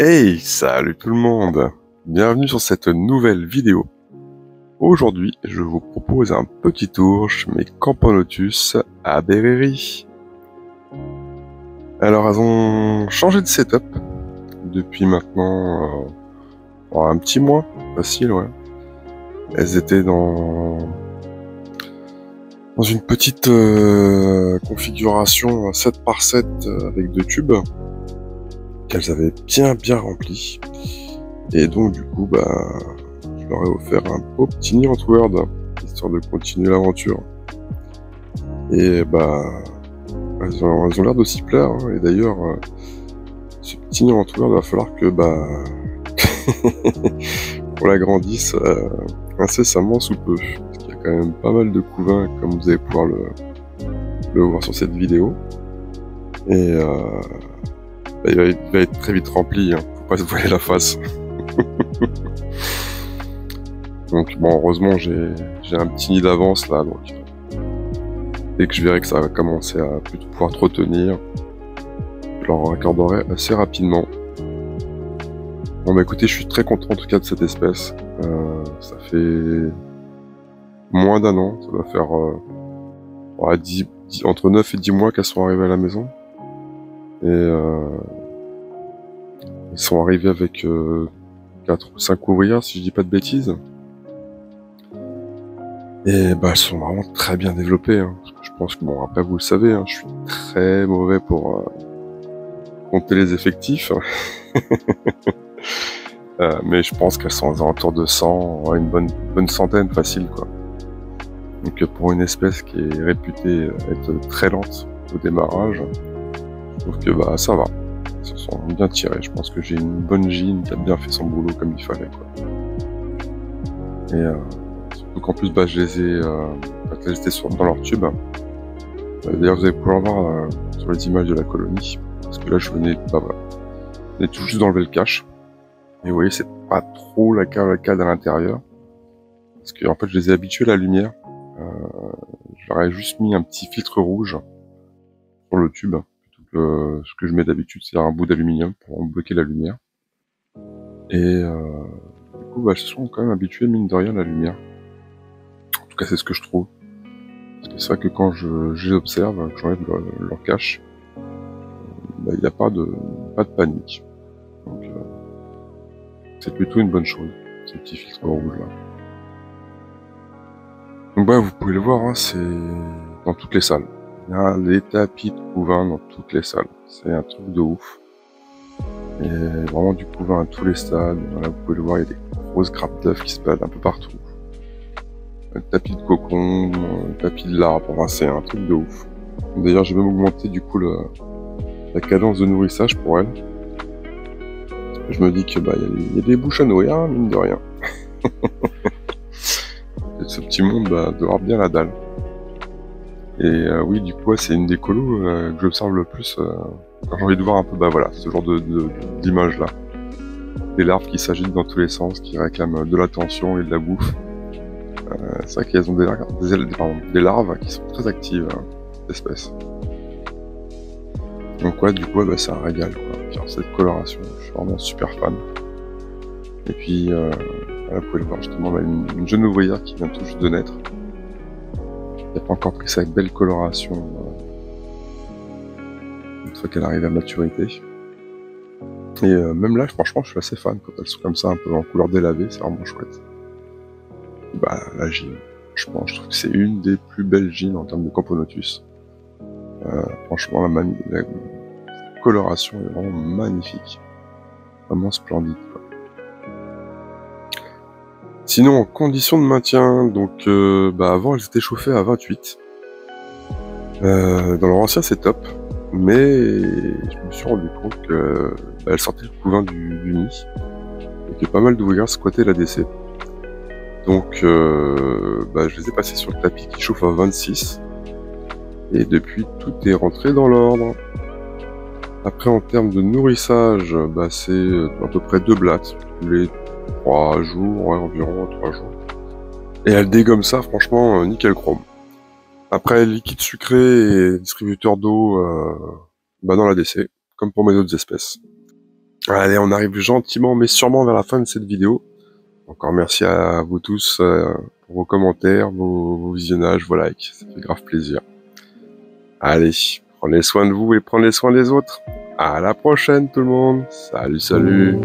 Hey, salut tout le monde! Bienvenue sur cette nouvelle vidéo. Aujourd'hui, je vous propose un petit tour chez mes Camponotus à Berrerie. Alors, elles ont changé de setup depuis maintenant un petit mois, facile, ouais. Elles étaient dans une petite configuration 7x7 avec 2 tubes qu'elles avaient bien rempli. Et donc du coup, je leur ai offert un beau petit nid entre Word, histoire de continuer l'aventure. Et elles ont l'air de s'y plaire, hein. Et d'ailleurs, ce petit nid entre Word, va falloir que on l'agrandisse incessamment sous peu. Parce qu'il y a quand même pas mal de couvains, comme vous allez pouvoir le voir sur cette vidéo. Et il va être très vite rempli, hein. Faut pas se voiler la face. Donc bon, heureusement j'ai un petit nid d'avance là, donc dès que je verrai que ça va commencer à plutôt pouvoir trop tenir, je leur raccorderai assez rapidement. Bon écoutez, je suis très content en tout cas de cette espèce. Ça fait moins d'1 an, ça va faire entre 9 et 10 mois qu'elles sont arrivées à la maison. Et elles sont arrivées avec 4 ou 5 ouvrières, si je dis pas de bêtises. Et elles sont vraiment très bien développées, hein. Je pense que, bon, après vous le savez, hein, je suis très mauvais pour compter les effectifs. Mais je pense qu'elles sont aux alentours de 100, une bonne centaine facile, quoi. Donc pour une espèce qui est réputée être très lente au démarrage, je trouve que ça va. Ils se sont bien tirés. Je pense que j'ai une bonne gine qui a bien fait son boulot comme il fallait, quoi. Et surtout qu'en plus je les ai quand elles étaient dans leur tube. D'ailleurs vous allez pouvoir voir sur les images de la colonie, parce que là je venais tout juste d'enlever le cache. Et vous voyez, c'est pas trop la cavalcade à l'intérieur, parce que en fait je les ai habitués à la lumière. Je leur ai juste mis un petit filtre rouge sur le tube, plutôt que ce que je mets d'habitude, c'est un bout d'aluminium pour bloquer la lumière. Et du coup elles se sont quand même habituées mine de rien à la lumière. En tout cas c'est ce que je trouve. Parce que c'est vrai que quand je les observe, que j'enlève leur cache, il n'y a pas de panique. Donc c'est plutôt une bonne chose, ce petit filtre rouge là. Donc vous pouvez le voir, hein, c'est dans toutes les salles. Il y a des tapis de couvain dans toutes les salles. C'est un truc de ouf. Et vraiment du couvain à tous les stades. Voilà, vous pouvez le voir, il y a des grosses grappes d'œufs qui se baladent un peu partout. Tapis de cocon, tapis de larve, enfin, c'est un truc de ouf. D'ailleurs j'ai même augmenté du coup la cadence de nourrissage pour elle. Je me dis que y a des bouches à nourrir, hein, mine de rien. Ce petit monde doit avoir bien la dalle. Et oui, du coup c'est une des colos que j'observe le plus quand j'ai envie de voir un peu ce genre d'image là. Des larves qui s'agitent dans tous les sens, qui réclament de l'attention et de la bouffe. C'est vrai qu'elles ont des larves qui sont très actives, hein, cette espèce. Donc ouais, du coup c'est un régal, quoi. Puis, alors, cette coloration, je suis vraiment super fan. Et puis là, vous pouvez le voir justement, une jeune ouvrière qui vient tout juste de naître. Elle n'a pas encore pris sa belle coloration une fois qu'elle arrive à maturité. Et même là, franchement, je suis assez fan quand elles sont comme ça, un peu en couleur délavée, c'est vraiment chouette. La gine, franchement, je trouve que c'est une des plus belles gines en termes de Camponotus. Franchement, la coloration est vraiment magnifique. Vraiment splendide, quoi. Sinon, en condition de maintien, donc avant elles étaient chauffées à 28. Dans leur ancien setup, mais je me suis rendu compte que elles sortaient le couvain du nid et que pas mal d'ouvrières squattaient l'ADC. Donc je les ai passés sur le tapis qui chauffe à 26. Et depuis, tout est rentré dans l'ordre. Après, en termes de nourrissage, c'est à peu près 2 blattes tous les 3 jours, ouais, environ 3 jours. Et elle dégomme ça, franchement, nickel chrome. Après, liquide sucré et distributeur d'eau dans l'ADC, comme pour mes autres espèces. Allez, on arrive gentiment mais sûrement vers la fin de cette vidéo. Encore merci à vous tous pour vos commentaires, vos visionnages, vos likes. Ça fait grave plaisir. Allez, prenez soin de vous et prenez soin des autres. À la prochaine tout le monde. Salut, salut.